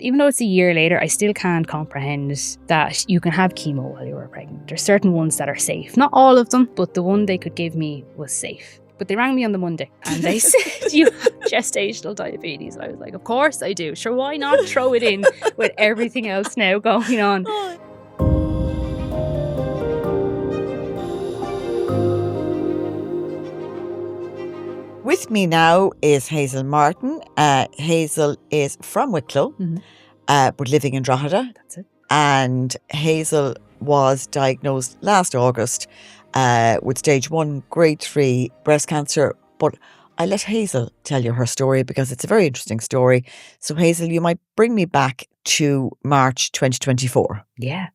Even though it's a year later, I still can't comprehend that you can have chemo while you were pregnant. There's certain ones that are safe. Not all of them, but the one they could give me was safe. But they rang me on the Monday and they said, you have gestational diabetes. I was like, of course I do. Sure, why not throw it in with everything else now going on? With me now is Hazel Martin. Hazel is from Wicklow, but living in Drogheda. That's it. And Hazel was diagnosed last August with stage 1, grade 3 breast cancer. But I let Hazel tell you her story because it's a very interesting story. So Hazel, you might bring me back to March 2024. Yeah.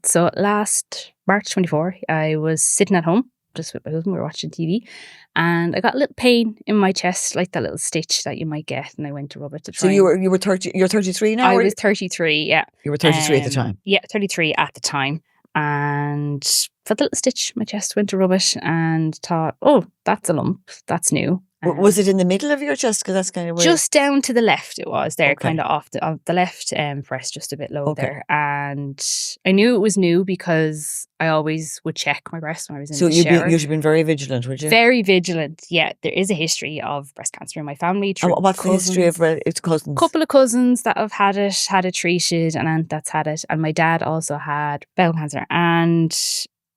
So last March 24, I was sitting at home just with my husband. We were watching TV and I got a little pain in my chest, like that little stitch that you might get, and I went to rub it to try. So you were 30, you're 33 now? I was 33, yeah. You were 33 at the time? Yeah, 33 at the time. And felt a little stitch in my chest, went to rub it and thought, oh, that's a lump, that's new. Was it in the middle of your chest? Because that's kind of weird. Just down to the left it was there, Okay. kind of off the left breast, just a bit low there. And I knew it was new because I always would check my breast when I was in the shower. So you've been very vigilant, would you? Very vigilant, yeah. There is a history of breast cancer in my family. And what's the history of its cousins? A couple of cousins that have had it treated, an aunt that's had it. And my dad also had bowel cancer. And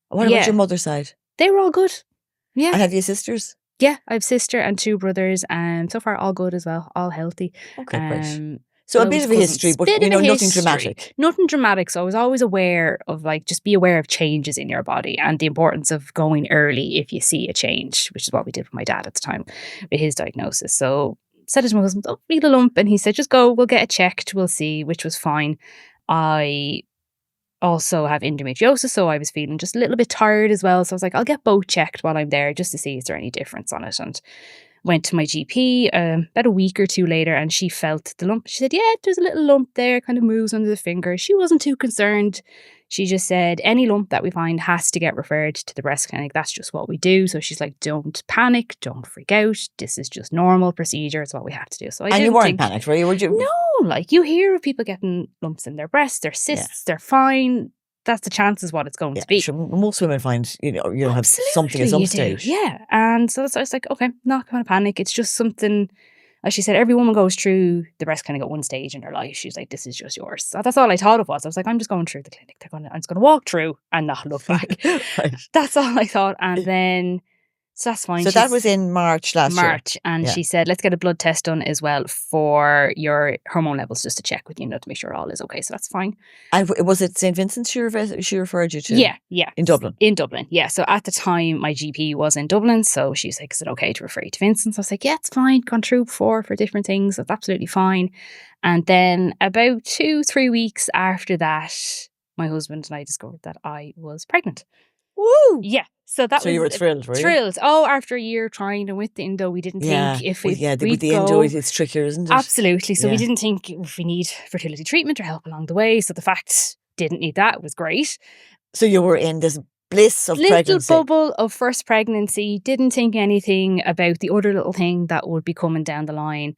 what about your mother's side? They were all good. Yeah. And have you sisters? Yeah, I have a sister and 2 brothers, and so far all good as well, all healthy. Okay, great. So a bit of a history, but nothing dramatic. Nothing dramatic. So I was always aware of just be aware of changes in your body and the importance of going early if you see a change, which is what we did with my dad at the time with his diagnosis. So said to my husband, "Oh, feel a lump," and he said, "Just go, we'll get it checked, we'll see," which was fine. I also have endometriosis, so I was feeling just a little bit tired as well. So I was like, I'll get both checked while I'm there just to see is there any difference on it. And went to my GP about a week or 2 later, and she felt the lump. She said, yeah, there's a little lump there, kind of moves under the finger. She wasn't too concerned. She just said, any lump that we find has to get referred to the breast clinic. That's just what we do. So she's like, don't panic, don't freak out. This is just normal procedure. It's what we have to do. So and you weren't panicked, were you? Would you? No, like you hear of people getting lumps in their breasts, their cysts, they're fine. That's the chances what it's going to be. Sure. Most women find, you'll have something at some stage. Yeah. And so I was like, okay, not going to panic. It's just something, as she said, every woman goes through the breast clinic at one stage in her life. She's like, this is just yours. So that's all I thought it was. I was like, I'm just going through the clinic. I'm just going to walk through and not look back. Right. That's all I thought. And then, so that's fine. So that was in March last year. And she said, let's get a blood test done as well for your hormone levels just to check with you, to make sure all is okay. So that's fine. And was it St. Vincent's she referred you to? Yeah. In Dublin? In Dublin, yeah. So at the time, my GP was in Dublin. So she was like, is it okay to refer you to Vincent's? I was like, yeah, it's fine. Gone through before for different things. That's absolutely fine. And then about 2-3 weeks after that, my husband and I discovered that I was pregnant. Woo! Yeah. So you were thrilled, were you? Thrilled. Oh, after a year trying, and with the endo, we didn't think if we with the endo, it's trickier, isn't it? Absolutely. So we didn't think if we need fertility treatment or help along the way. So the fact didn't need that was great. So you were in this bliss of pregnancy. Little bubble of first pregnancy. Didn't think anything about the other little thing that would be coming down the line.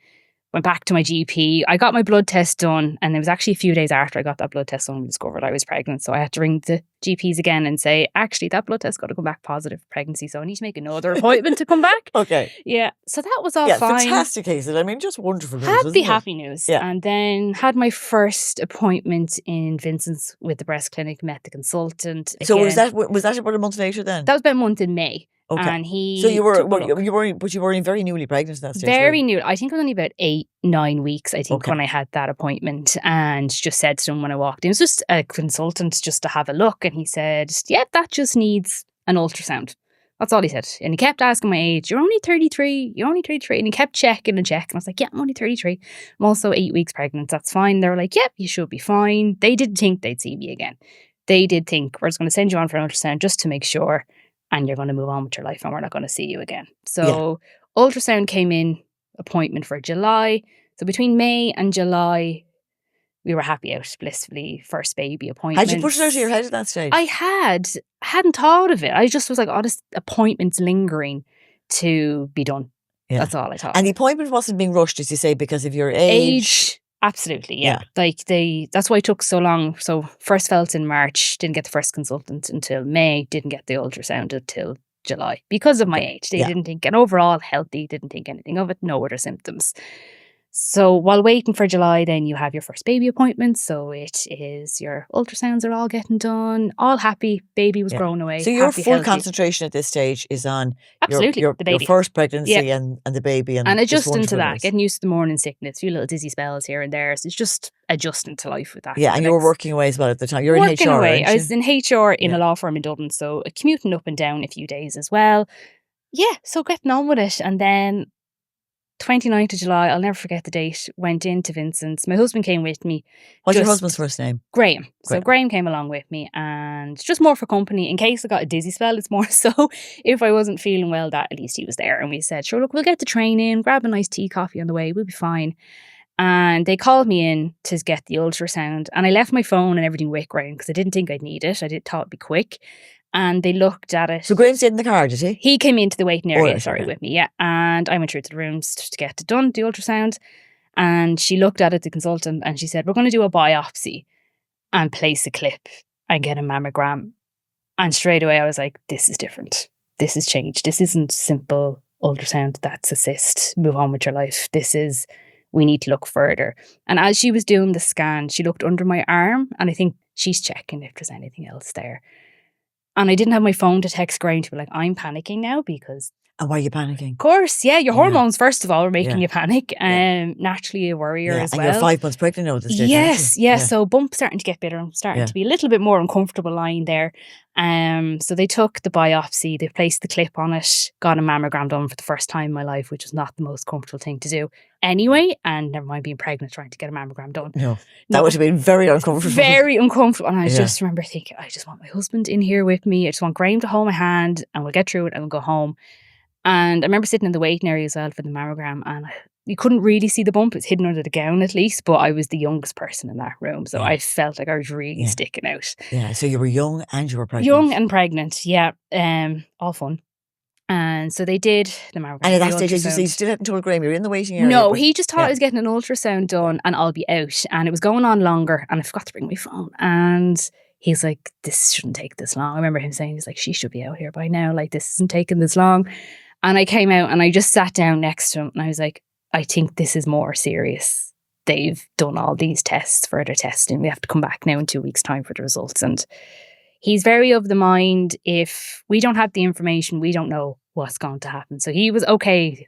Went back to my GP. I got my blood test done, and it was actually a few days after I got that blood test done, we discovered I was pregnant. So I had to ring the GPs again and say, actually, that blood test got to come back positive for pregnancy, so I need to make another appointment to come back. Okay. Yeah. So that was all fine. Fantastic, Hazel. I mean, just wonderful news. Happy news. Yeah. And then had my first appointment in Vincent's with the breast clinic, met the consultant. So was that about a month later then? That was about a month in May. Okay. And so you were very newly pregnant at that stage. Very new. I think it was only about 8-9 weeks. I think when I had that appointment, and just said to him when I walked in, it was just a consultant just to have a look, and he said, "Yeah, that just needs an ultrasound." That's all he said, and he kept asking my age. You're only 33. You're only 33, and he kept checking, and I was like, "Yeah, I'm only 33. I'm also 8 weeks pregnant. That's fine." They were like, "Yep, you should be fine." They didn't think they'd see me again. They did think we're just going to send you on for an ultrasound just to make sure. And you're going to move on with your life and we're not going to see you again. So ultrasound came in, appointment for July. So between May and July, we were happy out, blissfully, first baby appointment. Had you pushed it out of your head at that stage? I hadn't thought of it. I just was like, this appointment's lingering to be done. Yeah. That's all I thought. And the appointment wasn't being rushed, as you say, because of your age. Absolutely, yeah. Yeah. Like that's why it took so long. So first felt in March, didn't get the first consultant until May, didn't get the ultrasound until July because of my Okay. age. They Yeah. didn't think, and overall healthy, didn't think anything of it, no other symptoms. So while waiting for July, then you have your first baby appointment. So it is your ultrasounds are all getting done, all happy. Baby was Yeah. growing away. So your happy, full healthy. concentration at this stage is on Absolutely, the your baby. first Yeah. pregnancy and the baby and And this adjusting to wonderful that, news. getting used to the morning sickness, a few little dizzy spells here and there. So it's just adjusting to life with that. Yeah, for and the you were next- working away as well at the time. You're in working HR, away. aren't I you? was in HR in Yeah. a law firm in Dublin, so commuting up and down a few days as well. Yeah, so getting on with it. And then 29th of July, I'll never forget the date, went into Vincent's. My husband came with me. What's your just- husband's first name? Graham. So Graham. Graham came along with me, and just more for company in case I got a dizzy spell. It's more so if I wasn't feeling well, that at least he was there. And we said, sure, look, we'll get the train in, grab a nice tea, coffee on the way, we'll be fine. And they called me in to get the ultrasound, and I left my phone and everything with Graham because I didn't think I'd need it. I thought it'd be quick. And they looked at it. So Graham's in the car, did he? He came into the waiting area, right, okay. with me, yeah. And I went through to the rooms to get it done, the ultrasound. And she looked at it, the consultant, and she said, we're going to do a biopsy and place a clip and get a mammogram. And straight away I was like, this is different. This has changed. This isn't simple ultrasound, that's a cyst, move on with your life. This is, we need to look further. And as she was doing the scan, she looked under my arm, and I think she's checking if there's anything else there. And I didn't have my phone to text Graham to be like, I'm panicking now because... And why are you panicking? Of course, yeah. Your hormones, first of all, are making Yeah. you panic. Yeah. Naturally a worrier as And well. you're 5 months pregnant now at this stage, Yes, aren't you? yeah. So bump starting to get bitter. I'm starting to be a little bit more uncomfortable lying there. So they took the biopsy, they placed the clip on it, got a mammogram done for the first time in my life, which was not the most comfortable thing to do anyway. And never mind being pregnant, trying to get a mammogram done. No, that would have been very uncomfortable. Very uncomfortable. And I just remember thinking, I just want my husband in here with me. I just want Graham to hold my hand and we'll get through it and we'll go home. And I remember sitting in the waiting area as well for the mammogram, and you couldn't really see the bump. It was hidden under the gown at least, but I was the youngest person in that room. So I felt like I was really sticking out. Yeah, so you were young and you were pregnant. Young and pregnant, yeah. All fun. And so they did the mammogram. And at that stage, as you still hadn't told Graham, you were in the waiting area. No, he just thought I was getting an ultrasound done and I'll be out. And it was going on longer, and I forgot to bring my phone. And he's like, this shouldn't take this long. I remember him saying, he's like, she should be out here by now. Like, this isn't taking this long. And I came out and I just sat down next to him and I was like, I think this is more serious. They've done all these tests, further testing. We have to come back now in 2 weeks' time for the results. And he's very of the mind, if we don't have the information, we don't know what's going to happen. So he was okay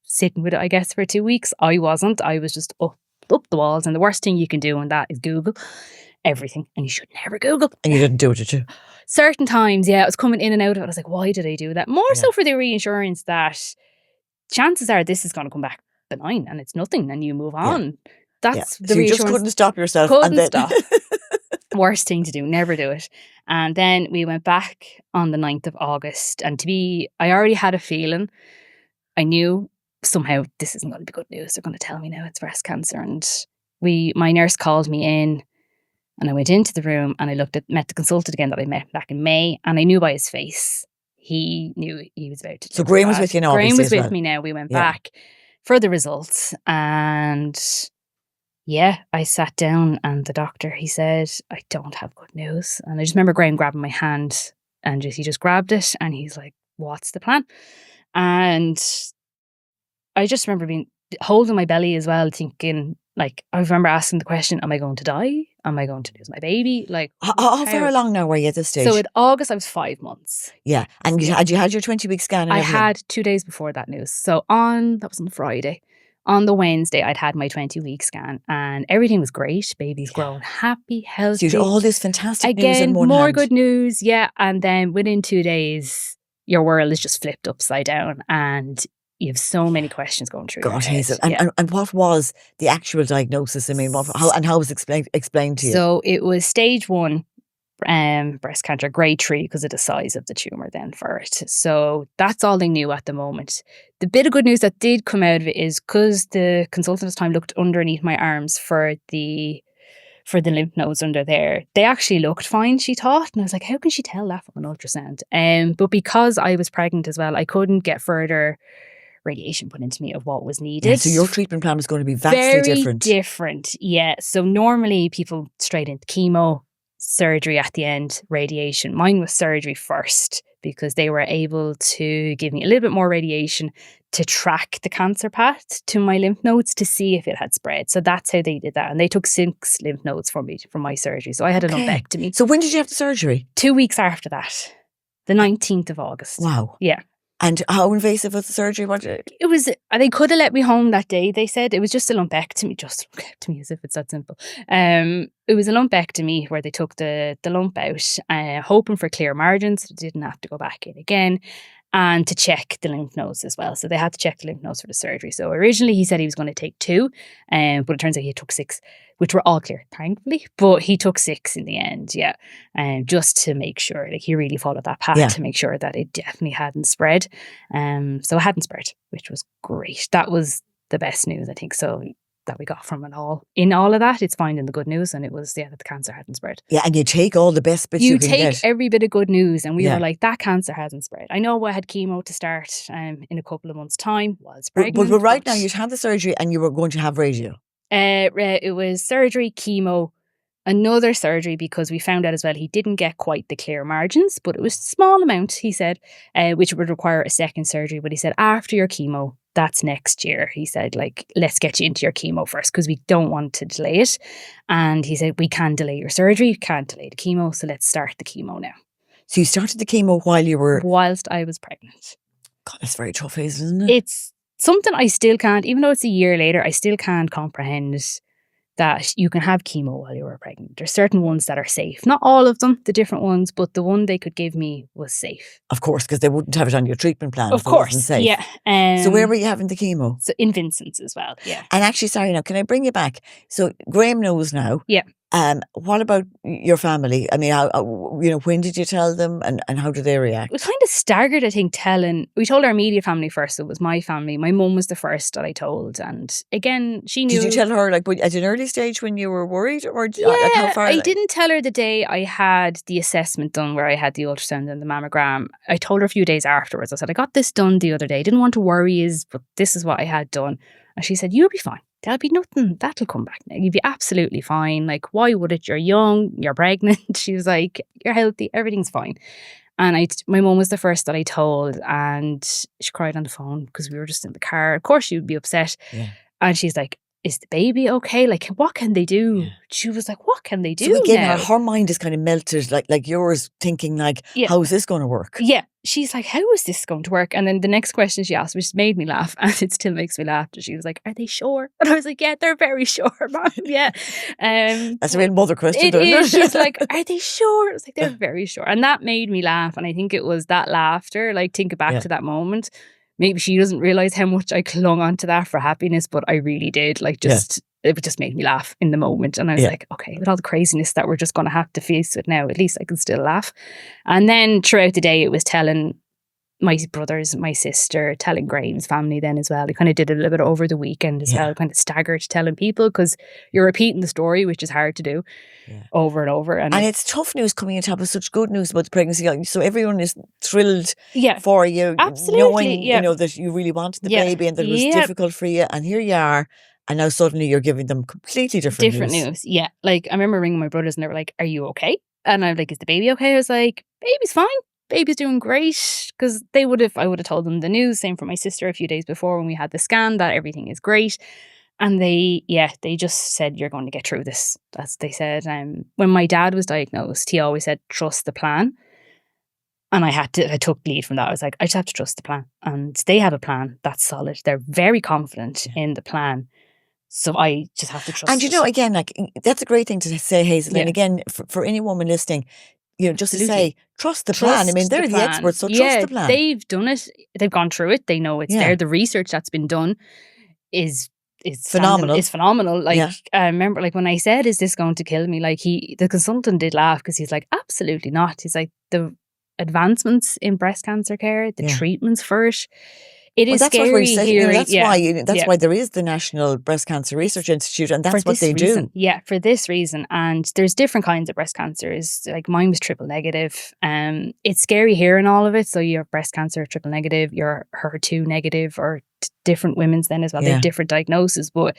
sitting with it, I guess, for 2 weeks. I wasn't. I was just up the walls. And the worst thing you can do on that is Google everything. And you should never Google. And you didn't do it, did you? Certain times, yeah, I was coming in and out of it. I was like, why did I do that? More so for the reassurance that chances are this is going to come back benign and it's nothing and you move on. That's the so you reassurance. just couldn't stop yourself. Couldn't stop. Worst thing to do, never do it. And then we went back on the 9th of August, and I already had a feeling. I knew somehow this isn't going to be good news. They're going to tell me now it's breast cancer. And my nurse called me in. And I went into the room and I met the consultant again that I met back in May, and I knew by his face, he knew he was about to. So Graham was with you now. Graham was with me now. We went back for the results, and I sat down and the doctor, he said, I don't have good news. And I just remember Graham grabbing my hand and he just grabbed it and he's like, what's the plan? And I just remember holding my belly as well, thinking, like, I remember asking the question, am I going to die? Am I going to lose my baby? Like, how far along now were you at this stage? So in August, I was 5 months. Yeah. And you had your 20-week scan? And I had 2 days before that news. So that was on Friday. On the Wednesday, I'd had my 20-week scan and everything was great. Baby's grown happy, healthy. So you had all this fantastic news Again, in one more hand. good news. Yeah. And then within 2 days, your world is just flipped upside down and you have so many questions going through your head. Hazel. And what was the actual diagnosis? I mean, how was it explained to you? So it was stage 1 breast cancer, grade 3, because of the size of the tumour then for it. So that's all they knew at the moment. The bit of good news that did come out of it is because the consultant at the time looked underneath my arms for the lymph nodes under there, they actually looked fine, she thought. And I was like, how can she tell that from an ultrasound? But because I was pregnant as well, I couldn't get further radiation put into me of what was needed. Yeah, so your treatment plan was going to be vastly Very different. different, yeah. So normally people straight into chemo, surgery at the end, radiation. Mine was surgery first because they were able to give me a little bit more radiation to track the cancer path to my lymph nodes to see if it had spread. So that's how they did that. And they took 6 lymph nodes from me from my surgery. So I had a lumpectomy. So when did you have the surgery? 2 weeks after that, the 19th of August. Wow. Yeah. And how invasive was the surgery? It was, they could have let me home that day, they said. It was just a lumpectomy, as if it's that simple. It was a lumpectomy where they took the lump out, hoping for clear margins, so they didn't have to go back in again, and to check the lymph nodes as well. So they had to check the lymph nodes for the surgery. So originally he said he was going to take 2, but it turns out he took 6, which were all clear, thankfully. But he took 6 in the end, yeah, just to make sure, like he really followed that path to make sure that it definitely hadn't spread. So it hadn't spread, which was great. That was the best news, I think, so that we got from it all. In all of that, it's finding the good news, and it was, that the cancer hadn't spread. Yeah, and you take all the best bits you can get. You take every bit of good news, and we were like, that cancer hasn't spread. I know I had chemo to start in a couple of months' time, was pregnant. But right now, you'd had the surgery and you were going to have radio. It was surgery, chemo, another surgery, because we found out as well he didn't get quite the clear margins, but it was a small amount, he said, which would require a second surgery. But he said, after your chemo, that's next year. He said, like, let's get you into your chemo first because we don't want to delay it. And he said, we can delay your surgery, you can't delay the chemo, so let's start the chemo now. So you started the chemo whilst I was pregnant. God, that's very tough, Hazel, isn't it? It's something I still can't, even though it's a year later, I still can't comprehend that you can have chemo while you were pregnant. There's certain ones that are safe. Not all of them, the different ones, but the one they could give me was safe. Of course, because they wouldn't have it on your treatment plan. Of course, yeah. So where were you having the chemo? So in Vincent's as well, yeah. And actually, sorry now, can I bring you back? So Graham knows now. Yeah. What about your family? I mean, when did you tell them, and how did they react? We kind of staggered, I think, we told our immediate family first. So it was my family. My mum was the first that I told. And again, she knew. Did you tell her like at an early stage when you were worried? Or yeah, like how far? I didn't tell her the day I had the assessment done where I had the ultrasound and the mammogram. I told her a few days afterwards. I said, I got this done the other day. Didn't want to worry but this is what I had done. And she said, you'll be fine. There'll be nothing. That'll come back now. You'll be absolutely fine. Like, why would it? You're young. You're pregnant. She was like, you're healthy. Everything's fine. And my mum was the first that I told, and she cried on the phone because we were just in the car. Of course, she would be upset. Yeah. And she's like, is the baby okay? Like, what can they do? Yeah. She was like, what can they do? So again, now? her mind is kind of melted, like yours, thinking like, how is this going to work? Yeah. She's like, how is this going to work? And then the next question she asked, which made me laugh, and it still makes me laugh, she was like, are they sure? And I was like, yeah, they're very sure, Mom. Yeah. That's a real mother question. It is. She's like, are they sure? I was like, they're very sure. And that made me laugh. And I think it was that laughter, like thinking back to that moment. Maybe she doesn't realise how much I clung onto that for happiness, but I really did. Like, it just made me laugh in the moment. And I was like, okay, with all the craziness that we're just going to have to face it now, at least I can still laugh. And then throughout the day, it was telling my brothers, my sister, telling Graham's family then as well. I kind of did it a little bit over the weekend as well, kind of staggered telling people, because you're repeating the story, which is hard to do over and over. And it's tough news coming in top of such good news about the pregnancy. So everyone is thrilled for you. Absolutely. Knowing, that you really wanted the baby and that it was difficult for you. And here you are. And now suddenly you're giving them completely different news. Yeah. Like, I remember ringing my brothers and they were like, are you okay? And I'm like, is the baby okay? I was like, baby's fine. Baby's doing great. Because I would have told them the news. Same for my sister a few days before when we had the scan, that everything is great. And they just said, you're going to get through this. That's what they said. When my dad was diagnosed, he always said, trust the plan. And I took lead from that. I was like, I just have to trust the plan. And they have a plan that's solid. They're very confident in the plan. So I just have to trust. And again, like, that's a great thing to say, Hazel. And again, for any woman listening, just to say, trust the plan. I mean, they're the experts, so trust the plan. They've done it. They've gone through it. They know it's there. The research that's been done is phenomenal. It's phenomenal. Like, I remember, like, when I said, is this going to kill me? Like, the consultant did laugh because he's like, absolutely not. He's like, the advancements in breast cancer care, the treatments for it, it is that's scary. What we're saying. That's why there is the National Breast Cancer Research Institute, and that's what they do. Yeah, for this reason. And there's different kinds of breast cancers. Like, mine was triple negative. It's scary hearing all of it. So you have breast cancer triple negative, you're HER2 negative, or different women's then as well. They have different diagnoses, but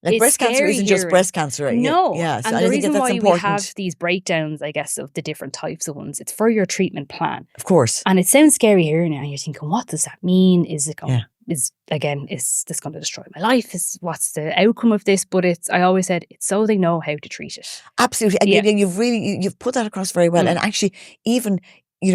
like it's breast cancer scary isn't just hearing. breast cancer. No. Yeah. So And I the think reason that's why we important. have these breakdowns, I guess, of the different types of ones, it's for your treatment plan. Of course. And it sounds scary hearing it, and you're thinking, what does that mean? Is it going, is this going to destroy my life? What's the outcome of this? But I always said, it's so they know how to treat it. Absolutely. And you've put that across very well. And actually, even,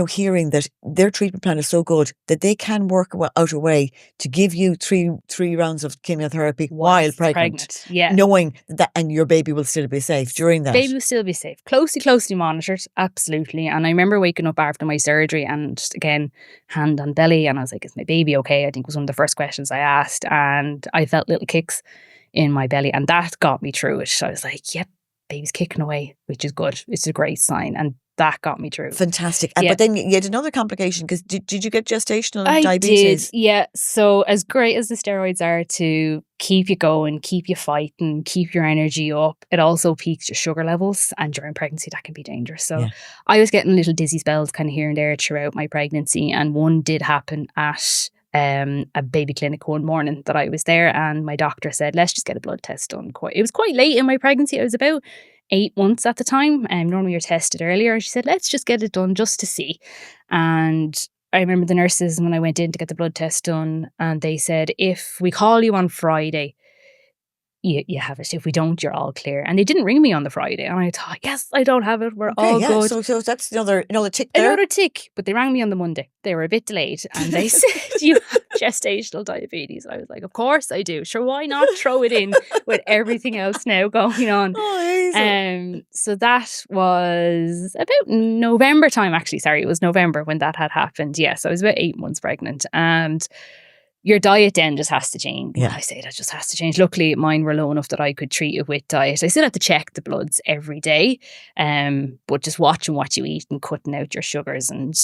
hearing that their treatment plan is so good that they can work out a way to give you three rounds of chemotherapy while pregnant. Yeah. Knowing that, and your baby will still be safe during that. Baby will still be safe. Closely monitored. Absolutely. And I remember waking up after my surgery and again, hand on belly. And I was like, is my baby okay? I think was one of the first questions I asked. And I felt little kicks in my belly. And that got me through it. I was like, yep, baby's kicking away, which is good. It's a great sign. And that got me through. Fantastic. But then you had another complication because did you get gestational diabetes? I did, yeah. So as great as the steroids are to keep you going, keep you fighting, keep your energy up, it also peaks your sugar levels, and during pregnancy that can be dangerous. So I was getting little dizzy spells kind of here and there throughout my pregnancy, and one did happen at a baby clinic one morning that I was there, and my doctor said, let's just get a blood test done. It was quite late in my pregnancy. I was about 8 months at the time, and normally you're tested earlier. She said, let's just get it done just to see. And I remember the nurses when I went in to get the blood test done, and they said, if we call you on Friday, you have it. If we don't, you're all clear. And they didn't ring me on the Friday. And I thought, yes, I don't have it. We're all good. So that's another tick there. Another tick. But they rang me on the Monday. They were a bit delayed. And they said, you have gestational diabetes. I was like, of course I do. Sure, why not throw it in with everything else now going on? So that was about November time, actually. Sorry, it was November when that had happened. Yeah, so I was about 8 months pregnant. And your diet then just has to change. I say that just has to change. Luckily, mine were low enough that I could treat it with diet. I still have to check the bloods every day, but just watching what you eat and cutting out your sugars. And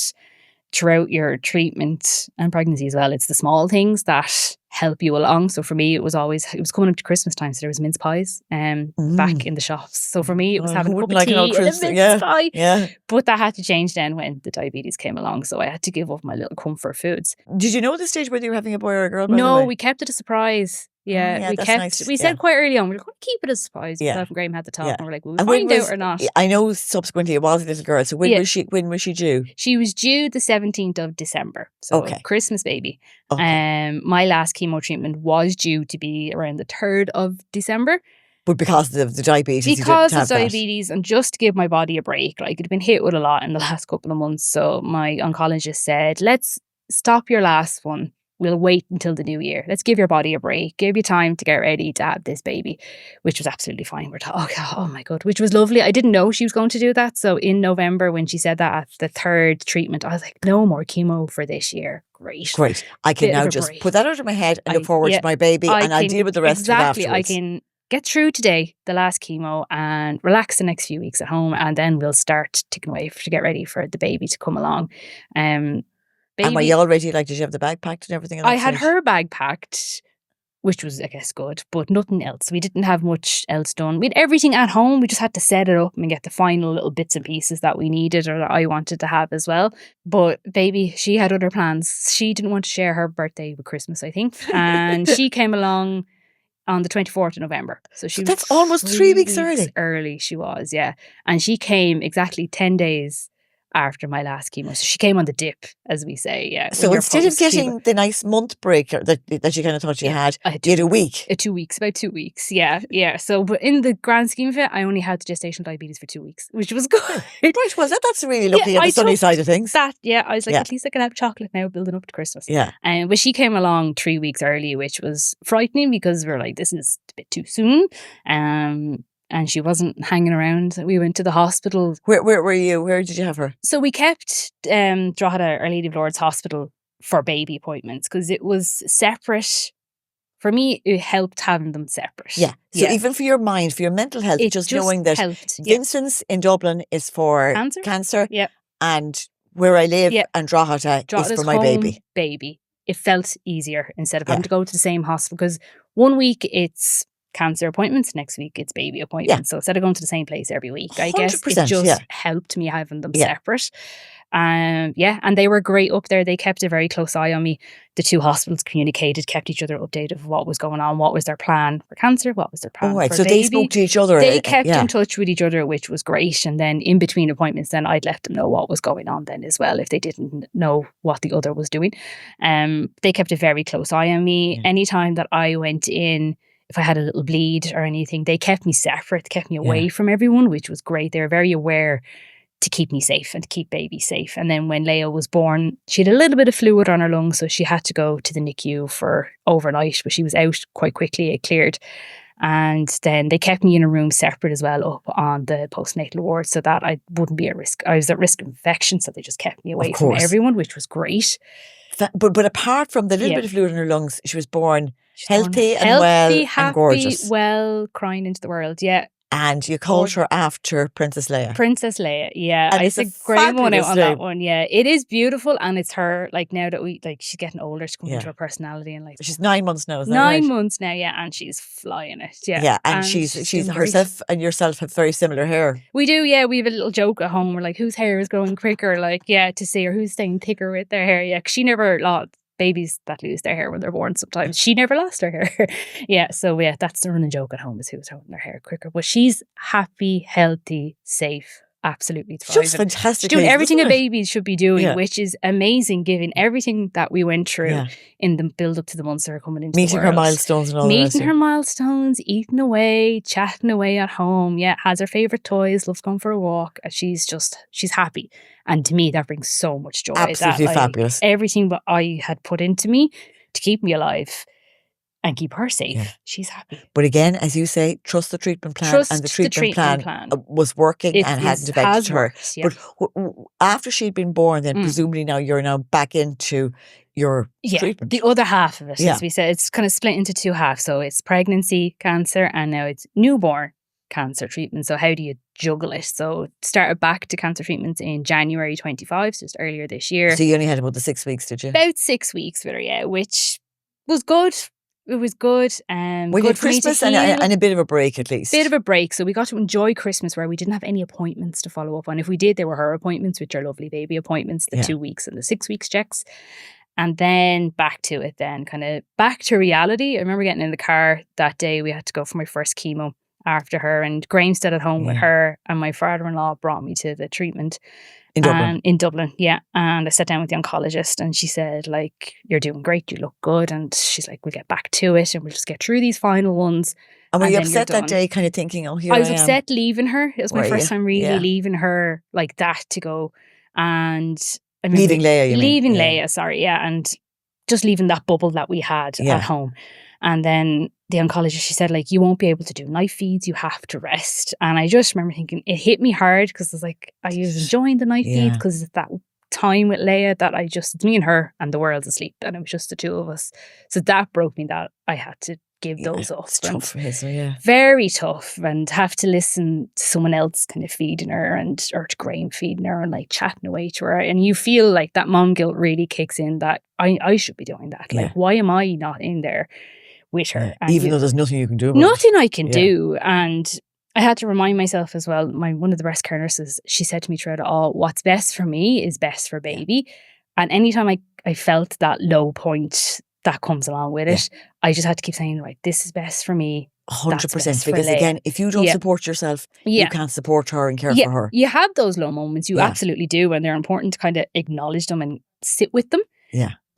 throughout your treatment and pregnancy as well, it's the small things that help you along. So for me, it was coming up to Christmas time, so there was mince pies back in the shops. So for me, it was having a cup of tea and a mince pie. Yeah. But that had to change then when the diabetes came along. So I had to give up my little comfort foods. Did you know at this stage whether you were having a boy or a girl? No, we kept it a surprise. Yeah, nice. We said quite early on, we were going to keep it a surprise. Myself and Graham had the talk, and we're like, we'll find out or not. I know subsequently it was a little girl. So when was she due? She was due the 17th of December. So Christmas baby. My last chemo treatment was due to be around the 3rd of December. But because of the diabetes, diabetes, and just to give my body a break, like it'd been hit with a lot in the last couple of months. So my oncologist said, let's stop your last one. We'll wait until the new year. Let's give your body a break. Give you time to get ready to have this baby, which was absolutely fine. We're oh my God, which was lovely. I didn't know she was going to do that. So in November, when she said that at the 3rd treatment, I was like, no more chemo for this year. Great. I can now just put that out of my head and look forward to my baby, and I'll deal with the rest of it afterwards. I can get through today, the last chemo, and relax the next few weeks at home, and then we'll start ticking away to get ready for the baby to come along. And were you all ready? Like, did you have the bag packed and everything? I had her bag packed, which was, I guess, good, but nothing else. We didn't have much else done. We had everything at home. We just had to set it up and get the final little bits and pieces that we needed or that I wanted to have as well. But baby, she had other plans. She didn't want to share her birthday with Christmas, I think. And she came along on the 24th of November. So that's almost 3 weeks early. Early she was, yeah. And she came exactly 10 days after my last chemo. So she came on the dip, as we say. Yeah. So instead of getting the nice month break that you kind of thought you had, you had a week. 2 weeks, about 2 weeks. Yeah. Yeah. So, but in the grand scheme of it, I only had gestational diabetes for 2 weeks, which was good. Right. Well, that's really looking at the sunny side of things. I was like, at least I can have chocolate now building up to Christmas. Yeah. But she came along 3 weeks early, which was frightening because we were like, this is a bit too soon. And she wasn't hanging around. We went to the hospital. Where were you? Where did you have her? So we kept Drogheda, Our Lady of Lourdes Hospital for baby appointments because it was separate. For me, it helped having them separate. Yeah. So even for your mind, for your mental health, just knowing that Vincent's in Dublin is for cancer. Yeah. And where I live and Drogheda is for my baby. It felt easier instead of having to go to the same hospital because 1 week it's cancer appointments, next week it's baby appointments. So instead of going to the same place every week, I guess it just helped me having them separate. Yeah, and they were great up there. They kept a very close eye on me. The two hospitals communicated, kept each other updated of what was going on, what was their plan for cancer, what was their Oh, plan right. for So baby. they spoke to each other. They kept yeah. in touch with each other, which was great. And then in between appointments, then I'd let them know what was going on then as well, if they didn't know what the other was doing. They kept a very close eye on me. Yeah. Anytime that I went in, if I had a little bleed or anything, they kept me separate, kept me away from everyone, which was great. They were very aware to keep me safe and to keep baby safe. And then when Leia was born, she had a little bit of fluid on her lungs, so she had to go to the NICU for overnight, but she was out quite quickly. It cleared. And then they kept me in a room separate as well, up on the postnatal ward, so that I wouldn't be at risk. I was at risk of infection, so they just kept me away from everyone, which was great. But apart from the little bit of fluid in her lungs, she was born healthy and healthy, well happy, and gorgeous. Well, crying into the world, yeah. And you called her after Princess Leia. Princess Leia, yeah. And I it's a said great one out fabulous on name. that one, yeah. It is beautiful, and it's her, like, now that she's getting older, she's coming into her personality, and like she's 9 months now, isn't that 9 right? months now, yeah, and she's flying it, yeah. Yeah, and she's herself and yourself have very similar hair. We do, yeah. We have a little joke at home. We're like, whose hair is growing quicker? Like, yeah, to see her who's staying thicker with their hair, yeah. 'Cause she never lost. Babies that lose their hair when they're born sometimes. She never lost her hair. Yeah, so yeah, that's the running joke at home, is who's holding their hair quicker. But she's happy, healthy, safe, absolutely thriving. Just fantastic. She's doing everything a baby should be doing, which is amazing, given everything that we went through in the build up to the months that are coming into meeting the world. her milestones and all that. Meeting her milestones, eating away, chatting away at home. Yeah, has her favourite toys, loves going for a walk. She's happy. And to me, that brings so much joy. Absolutely fabulous. Everything that I had put into me to keep me alive and keep her safe, she's happy. But again, as you say, trust the treatment plan. And the treatment plan was working and hadn't affected her. But after she'd been born, then presumably you're now back into your treatment. The other half of it, as we said, it's kind of split into two halves. So it's pregnancy cancer, and now it's newborn cancer treatment. So how do you juggle it? So started back to cancer treatments in January 25, so just earlier this year. So you only had about the 6 weeks, did you? About 6 weeks with her, yeah, which was good. It was good. We had Christmas and a bit of a break at least. Bit of a break. So we got to enjoy Christmas, where we didn't have any appointments to follow up on. If we did, they were her appointments, which are lovely baby appointments, the 2 weeks and the 6 weeks checks. And then back to it then, kind of back to reality. I remember getting in the car that day. We had to go for my first chemo after her, and Graham stayed at home with her, and my father-in-law brought me to the treatment in Dublin. In Dublin, yeah. And I sat down with the oncologist, and she said, like, you're doing great, you look good. And she's like, we'll get back to it, and we'll just get through these final ones. And were you upset that day, kind of thinking, oh, here I am? I was upset leaving her. It was my first time really leaving her like that to go. And I remember leaving Leia, leaving Leia, sorry, yeah. And just leaving that bubble that we had at home. And then the oncologist, she said, like, you won't be able to do knife feeds, you have to rest. And I just remember thinking, it hit me hard, because I was like, I was enjoying the knife feeds, because it's that time with Leia that it's me and her, and the world's asleep, and it was just the two of us. So that broke me, that I had to give those up. It's tough for Hazel, very tough, and have to listen to someone else kind of feeding her, or to Graham feeding her, and like chatting away to her. And you feel like that mom guilt really kicks in, that I should be doing that. Like, why am I not in there with her? Even though there's nothing you can do about nothing I can do. And I had to remind myself as well, one of the breast care nurses, she said to me throughout it all, what's best for me is best for baby. And anytime I felt that low point that comes along with it, I just had to keep saying, right, this is best for me. 100%, because again, if you don't support yourself, you can't support her and care for her. You have those low moments, you absolutely do, and they're important to kind of acknowledge them and sit with them.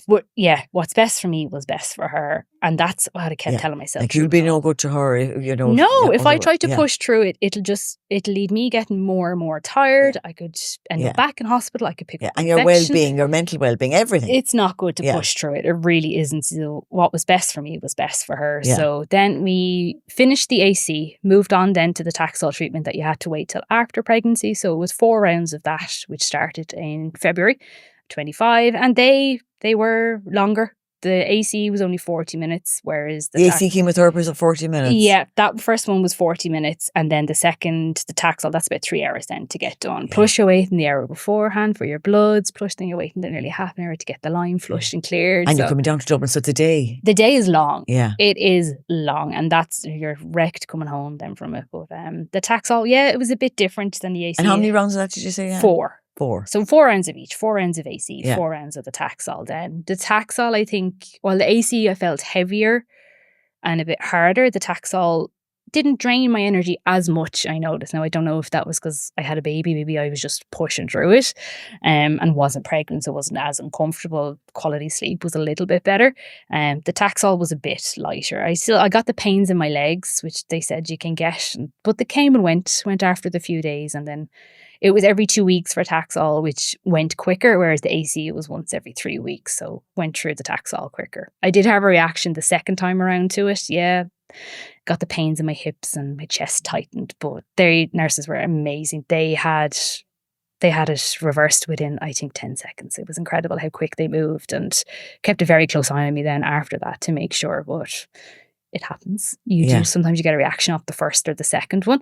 But what's best for me was best for her, and that's what I kept telling myself. Like, you'll be no good to her, you know. No, if I tried to push through it, it'll lead me getting more and more tired. I could end up back in hospital. I could pick up and your well-being, your mental well-being, everything. It's not good to push through it. It really isn't. So what was best for me was best for her. So then we finished the AC, moved on then to the Taxol treatment that you had to wait till after pregnancy. So it was 4 rounds of that, which started in February 25, and they were longer. The AC was only 40 minutes, whereas the AC chemotherapy was at 40 minutes. Yeah, that first one was 40 minutes, and then the second, the Taxol, that's about 3 hours then to get done. Plus you're waiting the hour beforehand for your bloods, plus then you're waiting nearly half an hour to get the line flushed and cleared. And you're coming down to Dublin, so it's a day. The day is long. Yeah. It is long, and you're wrecked coming home then from it. But the Taxol, it was a bit different than the AC. And how many rounds of that did you say? 4. 4. So 4 rounds of each, 4 rounds of AC, Yeah. 4 rounds of the Taxol then. The Taxol, I think, well, the AC I felt heavier and a bit harder. The Taxol didn't drain my energy as much, I noticed. Now, I don't know if that was because I had a baby. Maybe I was just pushing through it and wasn't pregnant, so wasn't as uncomfortable. Quality sleep was a little bit better. The Taxol was a bit lighter. I got the pains in my legs, which they said you can get, but they came and went after the few days. And then it was every 2 weeks for Taxol, which went quicker, whereas the AC was once every 3 weeks. So went through the Taxol quicker. I did have a reaction the second time around to it. Yeah. Got the pains in my hips and my chest tightened, but their nurses were amazing. They had it reversed within, I think, 10 seconds. It was incredible how quick they moved, and kept a very close eye on me then after that to make sure. But it happens. You do. Sometimes you get a reaction off the first or the second one.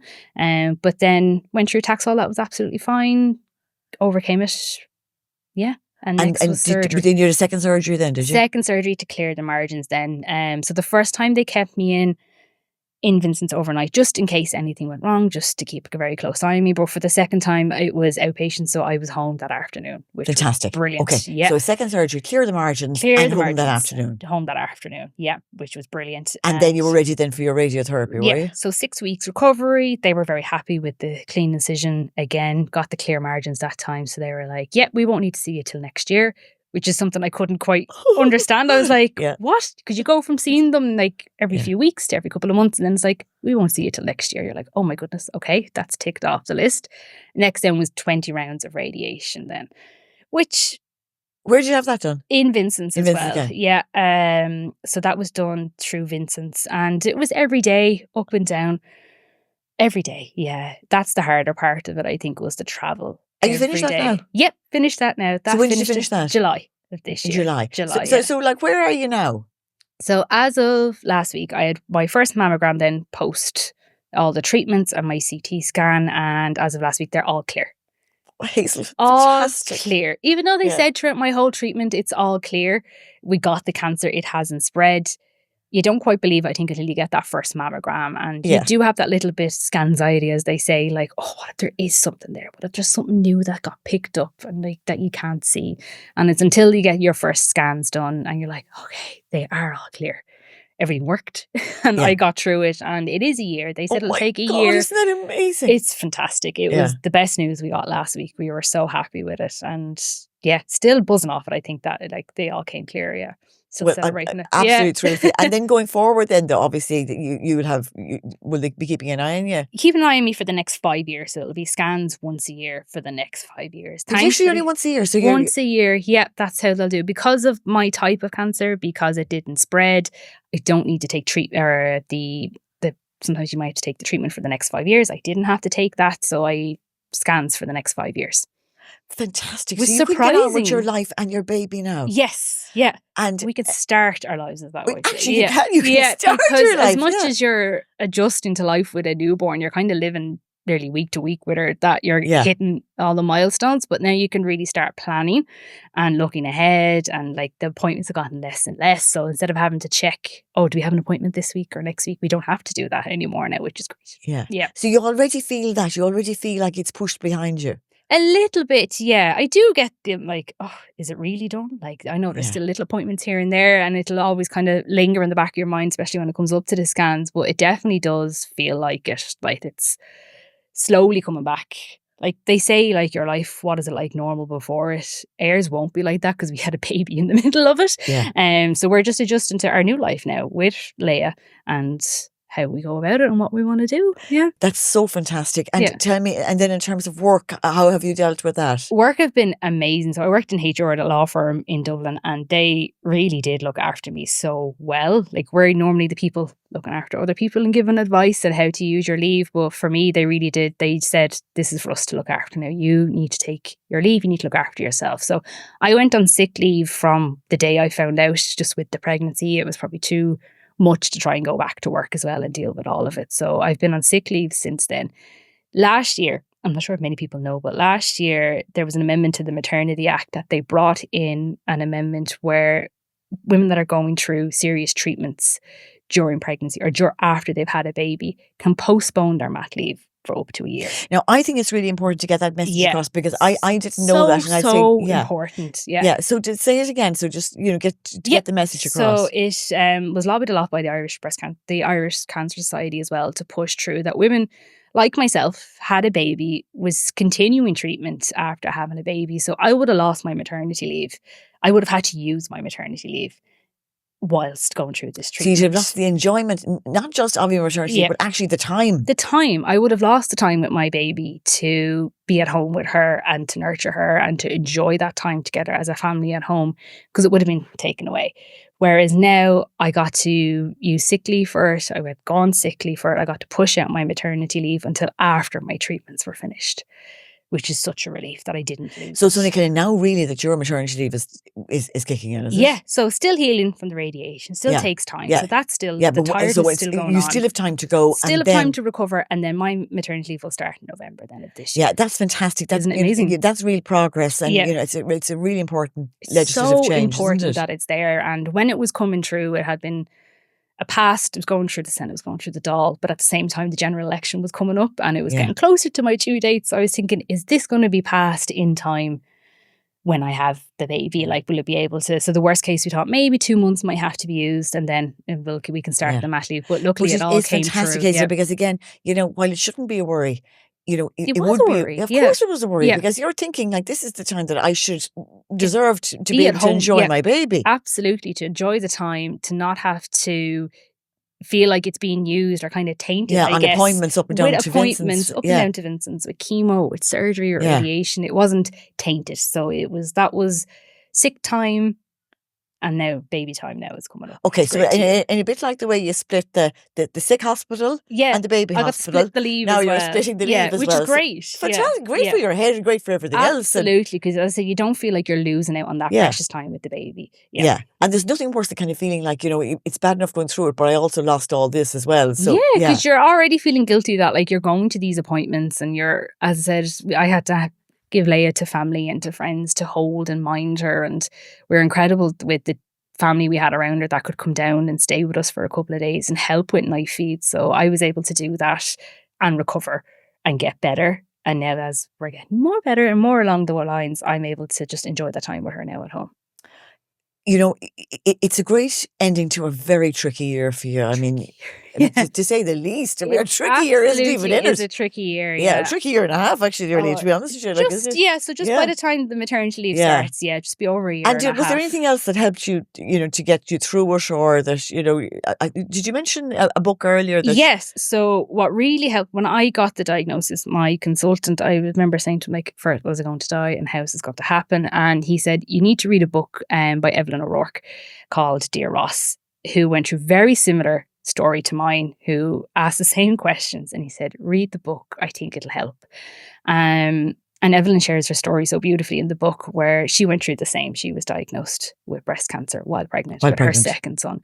But then went through Taxol. That was absolutely fine. Overcame it. Yeah. And next was surgery. But then you had a second surgery then, did you? Second surgery to clear the margins then. So the first time they kept me in Vincent's overnight, just in case anything went wrong, just to keep a very close eye on me. But for the second time, it was outpatient, so I was home that afternoon, which fantastic. was brilliant. Okay, yeah. So second surgery, clear the margins, and home that afternoon. Home that afternoon, yeah, which was brilliant. And then you were ready then for your radiotherapy, were you? So 6 weeks recovery. They were very happy with the clean incision again. Got the clear margins that time, so they were like, "Yeah, we won't need to see you till next year." Which is something I couldn't quite understand. I was like, what? Because you go from seeing them like every few weeks to every couple of months, and then it's like, we won't see you till next year. You're like, oh my goodness, okay, that's ticked off the list. Next then was 20 rounds of radiation then, which... Where did you have that done? In Vincent's as well. Okay. Yeah. So that was done through Vincent's, and it was every day, up and down. Every day, yeah. That's the harder part of it, I think, was the travel. Are you finished that now? Yep, finished that now. So when did you finish that? July of this year. July. July. So like, where are you now? So as of last week, I had my first mammogram then post all the treatments and my CT scan, and as of last week, they're all clear. Hazel, all fantastic. Clear. Even though they said throughout my whole treatment, it's all clear. We got the cancer, it hasn't spread. You don't quite believe, I think, until you get that first mammogram. And you do have that little bit scanxiety, as they say, like, oh, what if there is something there? What if there's something new that got picked up and like that you can't see? And it's until you get your first scans done and you're like, okay, they are all clear. Everything worked. And I got through it. And it is a year. They said it'll take a year. Isn't that amazing? It's fantastic. It was the best news we got last week. We were so happy with it. And yeah, still buzzing off it. I think that like they all came clear, Still celebrating it. Absolutely terrific. And then going forward then, though, obviously, will they be keeping an eye on you? Keep an eye on me for the next 5 years. So it'll be scans once a year for the next 5 years. Usually only once a year. So once a year, yeah, that's how they'll do. Because of my type of cancer, because it didn't spread, I don't need to take treatment or sometimes you might have to take the treatment for the next 5 years. I didn't have to take that. So I scans for the next 5 years. Fantastic. It was so you surprising. can get on with your life and your baby now. Yes, yeah. And we can start our lives as that way. Actually, you can start because your life. As much as you're adjusting to life with a newborn, you're kind of living nearly week to week with her, that you're hitting all the milestones. But now you can really start planning and looking ahead, and like the appointments have gotten less and less. So instead of having to check, oh, do we have an appointment this week or next week? We don't have to do that anymore now, which is great. Yeah. So you already feel that. You already feel like it's pushed behind you. A little bit, yeah. I do get the like, oh, is it really done? Like, I know there's still little appointments here and there, and it'll always kind of linger in the back of your mind, especially when it comes up to the scans. But it definitely does feel like it. Like it's slowly coming back. Like they say, like your life, what is it like normal before it? Ours won't be like that because we had a baby in the middle of it. Yeah. So we're just adjusting to our new life now with Leia and how we go about it and what we want to do. Yeah. That's so fantastic. And tell me, and then in terms of work, how have you dealt with that? Work have been amazing. So I worked in HR at a law firm in Dublin, and they really did look after me so well. Like we're normally the people looking after other people and giving advice on how to use your leave. But for me, they really did. They said, this is for us to look after now. You need to take your leave. You need to look after yourself. So I went on sick leave from the day I found out, just with the pregnancy. It was probably too much to try and go back to work as well and deal with all of it. So I've been on sick leave since then. Last year, I'm not sure if many people know, but last year there was an amendment to the Maternity Act that they brought in, an amendment where women that are going through serious treatments during pregnancy or after they've had a baby can postpone their mat leave for up to a year. Now, I think it's really important to get that message Yeah. across, because I didn't know that. And I'd say, So yeah. important. Yeah. Yeah. So to say it again. So just, get the message across. So it was lobbied a lot by the Irish Cancer Society as well, to push through that women like myself had a baby, was continuing treatment after having a baby. So I would have lost my maternity leave. I would have had to use my maternity leave whilst going through this So treatment. you'd have lost the enjoyment, not just of your maternity, but actually the time. The time. I would have lost the time with my baby to be at home with her and to nurture her and to enjoy that time together as a family at home, because it would have been taken away. Whereas now I got to use sick leave for it. I had gone sick leave for it. I got to push out my maternity leave until after my treatments were finished, which is such a relief that I didn't lose. So it's only kind of now really that your maternity leave is kicking in, is it? Yeah, so still healing from the radiation, still takes time. So that's still, the tiredness is still going on. You still have time to go. Still have time to recover, and then my maternity leave will start in November then of this year. Yeah, that's fantastic. Isn't it amazing? That's real progress, and it's a really important legislative change. So important isn't it? that it's there. And when it was coming through, it had been it was going through the Senate, it was going through the Dáil, but at the same time the general election was coming up and it was getting closer to my due dates. So I was thinking, is this going to be passed in time when I have the baby? Like, will it be able to? So the worst case, we thought maybe 2 months might have to be used, and then we can start the mat leave. But luckily it all came fantastic, through. Hazel, because again, while it shouldn't be a worry, it was would a worry. be. Of course, it was a worry, because you're thinking like, this is the time that I should deserve to be able to enjoy my baby. Absolutely, to enjoy the time, to not have to feel like it's being used or kind of tainted. On appointments up and down to Vincent's. Up and down to Vincent's, with chemo, with surgery or radiation. It wasn't tainted. So that was sick time. And now baby time now is coming up. Okay, so in a bit like the way you split the sick hospital and the baby hospital. Split the leave now as you're well. splitting the leave as which well. Which is great. So fantastic. Great for your head and great for everything else. Absolutely, because as I say, you don't feel like you're losing out on that precious time with the baby. Yeah. And there's nothing worse than kind of feeling like, it's bad enough going through it, but I also lost all this as well. So because you're already feeling guilty that like you're going to these appointments and you're, as I said, I had to give Leia to family and to friends to hold and mind her, and we're incredible with the family we had around her that could come down and stay with us for a couple of days and help with night feeds. So I was able to do that and recover and get better. And now as we're getting more better and more along the lines, I'm able to just enjoy the time with her now at home. It's a great ending to a very tricky year for you. I mean, to say the least. I mean, a tricky year isn't even in it. It's a tricky year, a tricky year and a half, actually, really, to be honest with you. So just by the time the maternity leave starts, just be over a year and a half. Was there anything else that helped you, to get you through it, or that, did you mention a book earlier? Yes. So what really helped, when I got the diagnosis, my consultant, I remember saying to him, like, first, was I going to die and how is this going to happen? And he said, you need to read a book by Evelyn O'Rourke called Dear Ross, who went through very similar story to mine, who asked the same questions, and he said, read the book, I think it'll help. And Evelyn shares her story so beautifully in the book, where she went through the same. She was diagnosed with breast cancer while pregnant with her second son,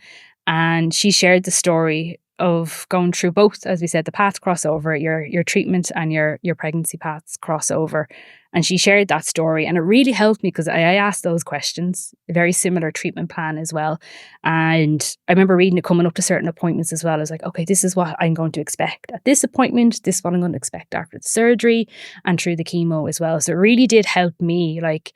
and she shared the story of going through both, as we said, the paths cross over, your treatment and your pregnancy paths cross over. And she shared that story, and it really helped me because I asked those questions, a very similar treatment plan as well. And I remember reading it coming up to certain appointments as well. I was like, okay, this is what I'm going to expect at this appointment. This is what I'm going to expect after the surgery and through the chemo as well. So it really did help me, like,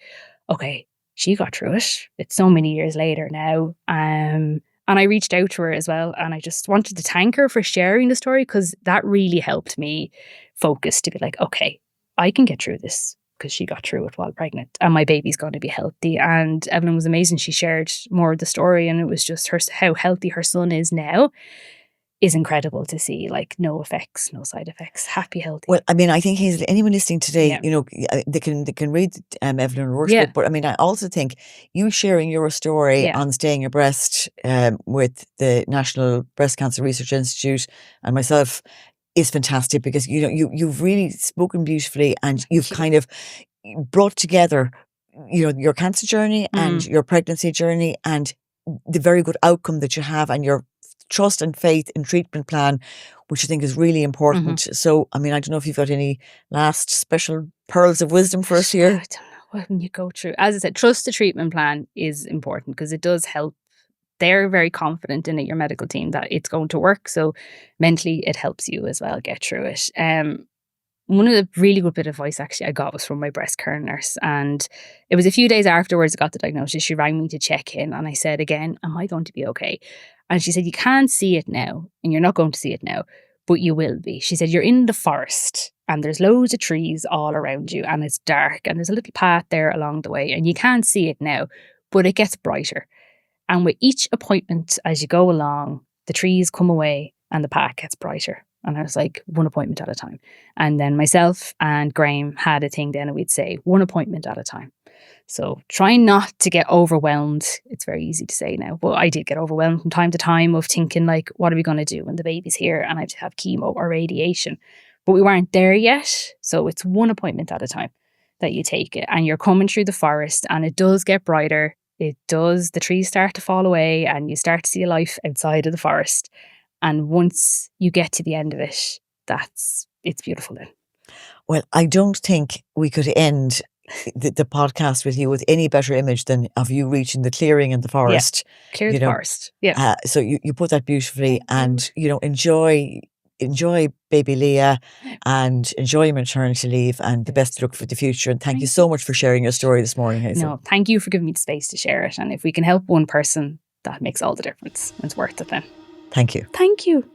okay, she got through it. It's so many years later now. And I reached out to her as well, and I just wanted to thank her for sharing the story, because that really helped me focus to be like, okay, I can get through this, because she got through it while pregnant and my baby's going to be healthy. And Evelyn was amazing. She shared more of the story, and it was just how healthy her son is now is incredible to see. Like, no effects, no side effects, happy, healthy. Well, I mean, I think, Hazel, anyone listening today, they can read Evelyn O'Rourke's book, but I mean, I also think you sharing your story on Staying Your Breast with the National Breast Cancer Research Institute and myself is fantastic, because you've really spoken beautifully, and you've kind of brought together your cancer journey and your pregnancy journey and the very good outcome that you have, and your trust and faith in treatment plan, which I think is really important. So, I mean, I don't know if you've got any last special pearls of wisdom for us here. I don't know. When you go through, as I said, trust the treatment plan is important, because it does help. They're very confident in it, your medical team, that it's going to work. So mentally, it helps you as well get through it. one of the really good bit of advice actually I got was from my breast care nurse. And it was a few days afterwards I got the diagnosis. She rang me to check in and I said again, am I going to be okay? And she said, you can't see it now and you're not going to see it now, but you will be. She said, you're in the forest and there's loads of trees all around you and it's dark and there's a little path there along the way and you can't see it now, but it gets brighter. And with each appointment as you go along, the trees come away and the path gets brighter. And I was like, one appointment at a time. And then myself and Graham had a thing then and we'd say one appointment at a time. So try not to get overwhelmed. It's very easy to say now, but I did get overwhelmed from time to time of thinking like, what are we going to do when the baby's here and I have to have chemo or radiation? But we weren't there yet. So it's one appointment at a time that you take it and you're coming through the forest and it does get brighter. It does. The trees start to fall away and you start to see a life outside of the forest. And once you get to the end of it, it's beautiful then. Well, I don't think we could end the podcast with you with any better image than of you reaching the clearing in the forest. Yeah, clear the forest. Yeah. So you put that beautifully and, enjoy baby Leia and enjoy your maternity leave and the best of luck for the future. And thank you so much for sharing your story this morning, Hazel. No, thank you for giving me the space to share it. And if we can help one person, that makes all the difference. It's worth it then. Thank you. Thank you.